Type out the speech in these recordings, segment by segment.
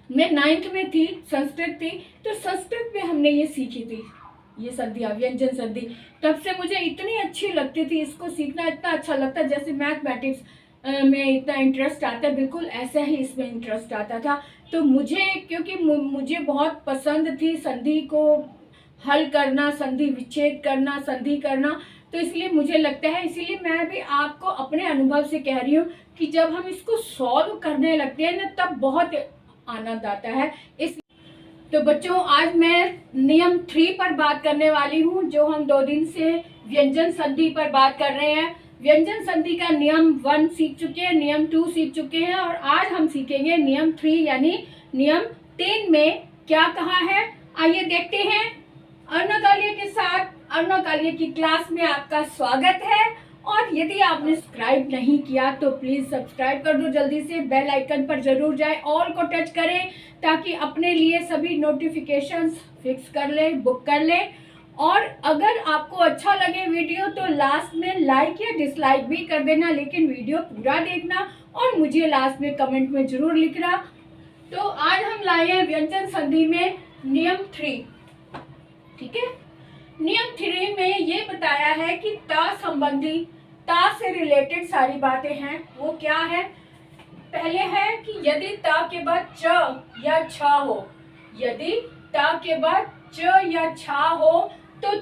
मैं 9th में थी, संस्कृत थी, तो संस्कृत में हमने ये सीखी थी, ये संधियाँ, व्यंजन संधि। तब से मुझे इतनी अच्छी लगती थी, इसको सीखना इतना अच्छा लगता, जैसे मैथमेटिक्स में इतना इंटरेस्ट आता है, बिल्कुल ऐसा ही इसमें इंटरेस्ट आता था। तो मुझे, क्योंकि मुझे बहुत पसंद थी संधि को हल करना, संधि विच्छेद करना, संधि करना, तो इसलिए मुझे लगता है, इसीलिए मैं भी आपको अपने अनुभव से कह रही हूँ कि जब हम इसको सॉल्व करने लगते हैं ना, तब बहुत आनंद आता है। इस तो बच्चों, आज मैं नियम 3 पर बात करने वाली हूँ, जो हम 2 दिन से व्यंजन संधि पर बात कर रहे हैं। व्यंजन संधि का नियम 1 सीख चुके हैं, नियम 2 सीख चुके हैं, और आज हम सीखेंगे नियम 3 यानी नियम 3 में क्या कहा है। आइए देखते हैं। अरुणा कालिया के साथ अरुणा कालिया की क्लास में आपका स्वागत है। और यदि आपने सब्सक्राइब नहीं किया तो प्लीज सब्सक्राइब कर दो जल्दी से, बेल आइकन पर जरूर जाए, ऑल को टच करें ताकि अपने लिए सभी नोटिफिकेशंस फिक्स कर ले, बुक कर ले। और अगर आपको अच्छा लगे वीडियो तो लास्ट में लाइक या डिसलाइक भी कर देना, लेकिन वीडियो पूरा देखना और मुझे लास्ट में कमेंट में जरूर लिखना। तो आज हम लाए हैं व्यंजन संधि में नियम 3, ठीक है। नियम 3 में ये बताया है कि ता संबंधी, ता से रिलेटेड सारी बातें हैं। वो क्या है? पहले है कि यदि ता के बाद च या छ हो, यदि ता के बाद च या छ हो तो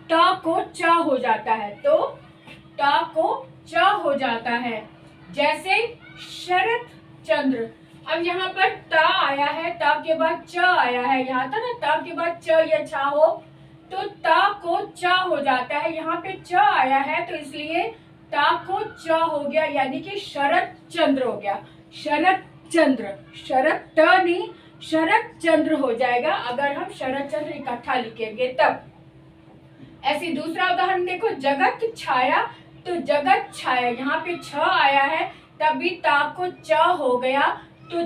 ता को च हो जाता है, तो ता को च हो जाता है। जैसे शरत चंद्र, अब यहाँ पर ता आया है, ता के बाद च आया है, यहाँ था ना ता के बाद च या छ हो तो ता को च हो जाता है। यहाँ पे च आया है तो इसलिए ता को च हो गया, यानी कि शरत चंद्र हो गया। शरत चंद्र, शरत त नहीं, शरत चंद्र हो जाएगा अगर हम शरत चंद्र इकट्ठा लिखेंगे तब। ऐसी दूसरा उदाहरण देखो, जगत छाया, तो जगत छाया यहाँ पे छ आया है तभी ता को च हो गया, तो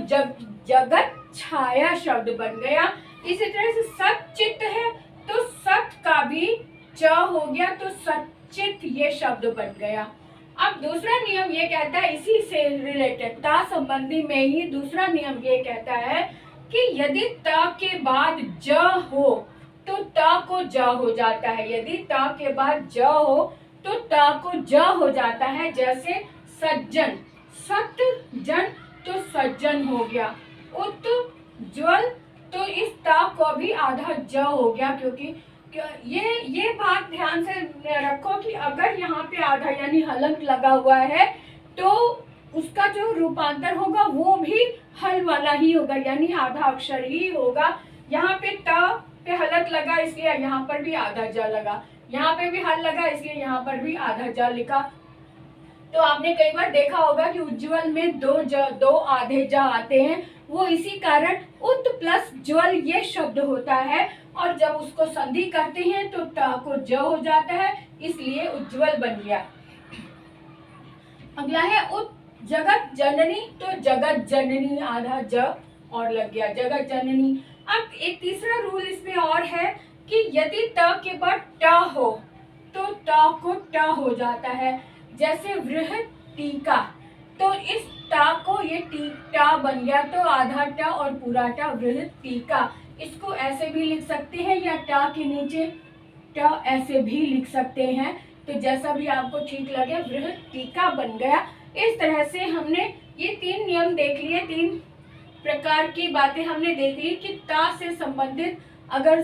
जगत छाया शब्द बन गया। इसी तरह से सचित है तो सत का भी च हो गया तो सचित ये शब्द बन गया। अब दूसरा नियम ये कहता है, इसी से रिलेटेड ता संबंधी में ही दूसरा नियम ये कहता है कि यदि ता के बाद ज हो तो ता को ज हो जाता है। यदि ता के बाद ज हो तो ता को ज हो जाता है। जैसे सज्जन, सत जन तो सज्जन हो गया। उज्ज्वल, तो इस ता को भी आधा ज हो गया, क्योंकि ये बात ध्यान से रखो कि अगर यहाँ पे आधा यानी हलंत लगा हुआ है तो उसका जो रूपांतर होगा वो भी हल वाला ही होगा, यानी आधा अक्षर ही होगा। यहाँ पे ता पे हलंत लगा इसलिए यहाँ पर भी आधा ज लगा, यहाँ पे भी हल लगा इसलिए यहाँ पर भी आधा ज लिखा। तो आपने कई बार देखा होगा कि उज्ज्वल में दो आधे ज आते हैं, वो इसी कारण उत प्लस ज्वल ये शब्द होता है, और जब उसको संधि करते हैं तो ट को ज हो जाता है, इसलिए उज्ज्वल बन गया। अगला है उत जगत जननी, तो जगत जननी आधा ज और लग गया, जगत जननी। अब एक तीसरा रूल इसमें और है कि यदि त के बाद ट हो तो ट को ट हो जाता है। जैसे वृहत टीका, तो इस टा को ये टा बन गया तो आधा टा और पूरा टा, वृहत टीका। इसको ऐसे भी लिख सकते हैं या टा के नीचे टा ऐसे भी लिख सकते हैं, तो जैसा भी आपको ठीक लगे, वृहत टीका बन गया। इस तरह से हमने ये 3 नियम देख लिए, 3 प्रकार की बातें हमने देख ली कि ता से संबंधित अगर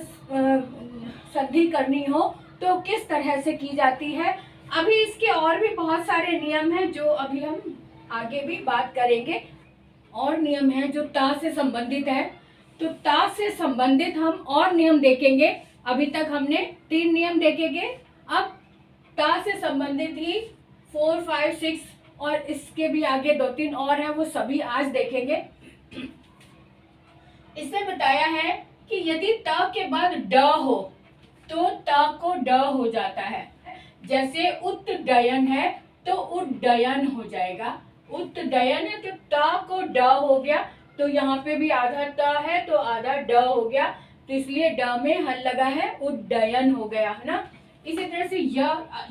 संधि करनी हो तो किस तरह से की जाती है। अभी इसके और भी बहुत सारे नियम हैं जो अभी हम आगे भी बात करेंगे, और नियम है जो ता से संबंधित है, तो ता से संबंधित हम और नियम देखेंगे। अभी तक हमने 3 नियम देखेंगे, अब ता से संबंधित ही 4, 5, 6 और इसके भी आगे 2-3 और हैं, वो सभी आज देखेंगे। इसमें बताया है कि यदि ता के बाद ड हो तो ता को ड हो जाता है। जैसे उत्डयन है तो उड्डयन हो जाएगा, उत्डयन है तो ता को ड हो गया, तो यहाँ पे भी आधा ता है तो आधा ड हो गया, तो इसलिए ड में हल लगा है, उड्डयन हो गया, है ना। इसी तरह से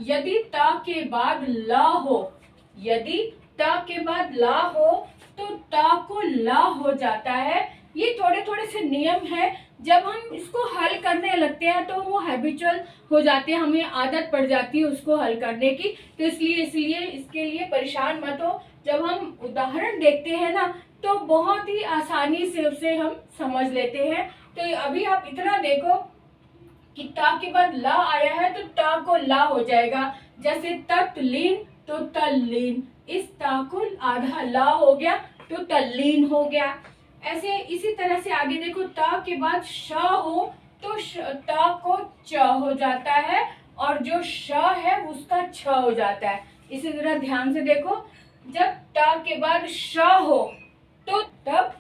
यदि ता के बाद ला हो, यदि ता के बाद ला हो तो ता को ला हो जाता है। ये थोड़े थोड़े से नियम है, जब हम इसको हल करने लगते हैं तो वो हैबिचुअल हो जाते हैं, हमें आदत पड़ जाती है उसको हल करने की। तो इसलिए इसके लिए परेशान मत हो। जब हम उदाहरण देखते हैं ना तो बहुत ही आसानी से उसे हम समझ लेते हैं। तो अभी आप इतना देखो कि ता के बाद ला आया है तो ता को ला हो जाएगा। जैसे तत्लीन तो तल्लीन, इस ता को आधा ला हो गया तो तल्लीन हो गया। ऐसे इसी तरह से आगे देखो, ता के बाद श हो तो ता को च हो जाता है और जो श है उसका छ हो जाता है। इसी तरह ध्यान से देखो, जब ता के बाद श हो तो तब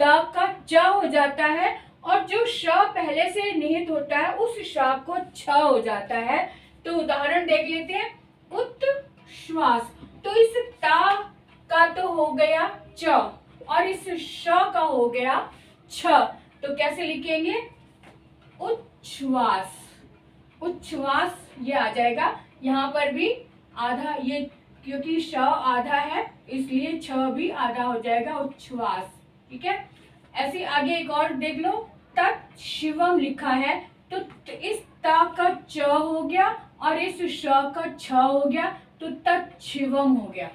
ता का च हो जाता है और जो श पहले से निहित होता है उस श को छ हो जाता है। तो उदाहरण देख लेते हैं, उत्श्वास। तो इस ता का तो हो गया च और इस श का हो गया छ, तो कैसे लिखेंगे? उच्छ्वास। उच्छ्वास ये आ जाएगा। यहाँ पर भी आधा, ये क्योंकि श आधा है इसलिए छ भी आधा हो जाएगा, उच्छ्वास। ठीक है। ऐसे आगे एक और देख लो, तत् शिवम लिखा है तो इस ता का च हो गया और इस श का छ हो गया तो तत् शिवम हो गया।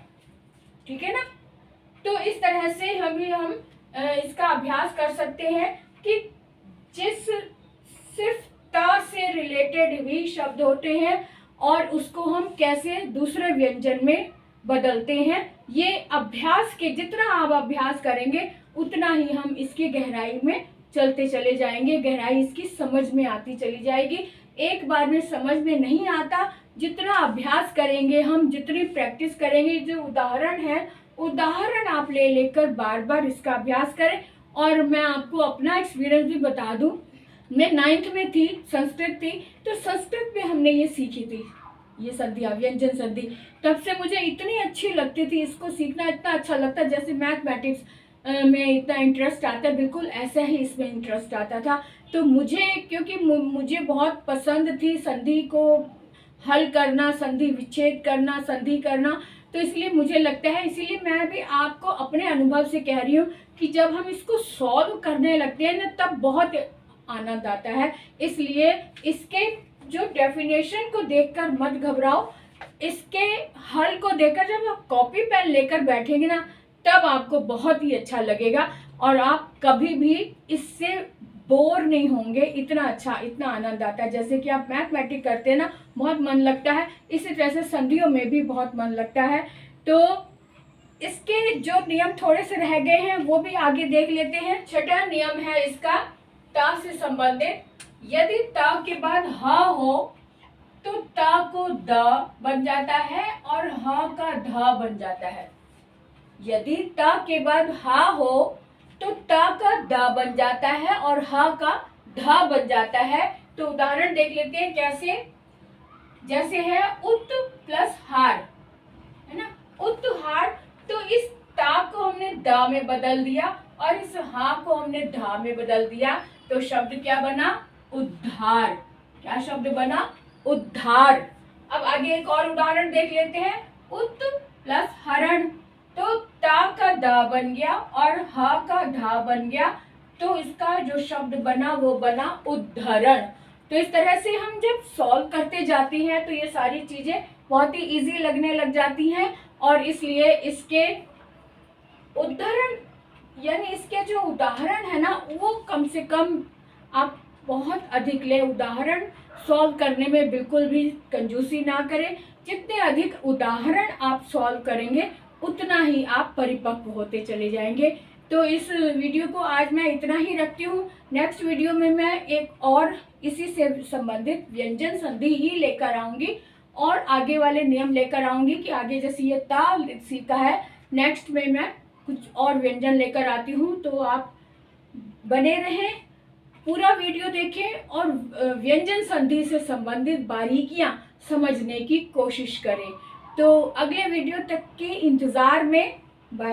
ठीक है ना। तो इस तरह से हम इसका अभ्यास कर सकते हैं कि जिस सिर्फ ता से रिलेटेड भी शब्द होते हैं और उसको हम कैसे दूसरे व्यंजन में बदलते हैं। ये अभ्यास के जितना आप अभ्यास करेंगे उतना ही हम इसकी गहराई में चलते चले जाएंगे, गहराई इसकी समझ में आती चली जाएगी। एक बार में समझ में नहीं आता, जितना अभ्यास करेंगे हम, जितनी प्रैक्टिस करेंगे, जो उदाहरण है उदाहरण आप ले लेकर बार बार इसका अभ्यास करें। और मैं आपको अपना एक्सपीरियंस भी बता दूं, मैं 9th में थी, संस्कृत थी, तो संस्कृत में हमने ये सीखी थी, ये संधियाँ, व्यंजन संधि। तब से मुझे इतनी अच्छी लगती थी, इसको सीखना इतना अच्छा लगता, जैसे मैथमेटिक्स में इतना इंटरेस्ट आता है, बिल्कुल ऐसा ही इसमें इंटरेस्ट आता था। तो मुझे, क्योंकि मुझे बहुत पसंद थी संधि को हल करना, संधि विच्छेद करना, संधि करना, तो इसलिए मुझे लगता है, इसीलिए मैं भी आपको अपने अनुभव से कह रही हूँ कि जब हम इसको सॉल्व करने लगते हैं ना तब बहुत आनंद आता है। इसलिए इसके जो डेफिनेशन को देखकर मत घबराओ, इसके हल को देखकर जब आप कॉपी पेन लेकर बैठेंगे ना तब आपको बहुत ही अच्छा लगेगा और आप कभी भी इससे बोर नहीं होंगे। इतना अच्छा, इतना आनंद आता है। जैसे कि आप मैथमेटिक्स करते हैं ना, बहुत मन लगता है, इसी तरह से संधियों में भी बहुत मन लगता है। तो इसके जो नियम थोड़े से रह गए हैं वो भी आगे देख लेते हैं। छठा नियम है इसका ता से संबंधित। यदि ता के बाद ह हो तो ता को द बन जाता है और ह का ध बन जाता है। यदि ता के बाद ह हो तो ता का द बन जाता है और ह का ध बन जाता है। तो उदाहरण देख लेते हैं कैसे। जैसे है उत प्लस हार, है ना, उत्हार। तो इस ता को हमने द में बदल दिया और इस हा को हमने ध में बदल दिया, तो शब्द क्या बना? उद्धार। क्या शब्द बना? उद्धार। अब आगे एक और उदाहरण देख लेते हैं। उत प्लस हरण, तो ता का द बन गया और ह का ध बन गया, तो इसका जो शब्द बना वो बना उद्धरण। तो इस तरह से हम जब सॉल्व करते जाते हैं तो ये सारी चीजें बहुत ही इजी लगने लग जाती हैं और इसलिए इसके उद्धरण यानी इसके जो उदाहरण है ना वो कम से कम आप बहुत अधिक ले। उदाहरण सॉल्व करने में बिल्कुल भी कंजूसी ना करें। जितने अधिक उदाहरण आप सॉल्व करेंगे उतना ही आप परिपक्व होते चले जाएंगे। तो इस वीडियो को आज मैं इतना ही रखती हूँ। नेक्स्ट वीडियो में मैं एक और इसी से संबंधित व्यंजन संधि ही लेकर आऊँगी और आगे वाले नियम लेकर आऊँगी कि आगे जैसे ये ता सीखा है, नेक्स्ट में मैं कुछ और व्यंजन लेकर आती हूँ। तो आप बने रहें, पूरा वीडियो देखें और व्यंजन संधि से संबंधित बारीकियां समझने की कोशिश करें। तो अगले वीडियो तक के इंतज़ार में, बाय।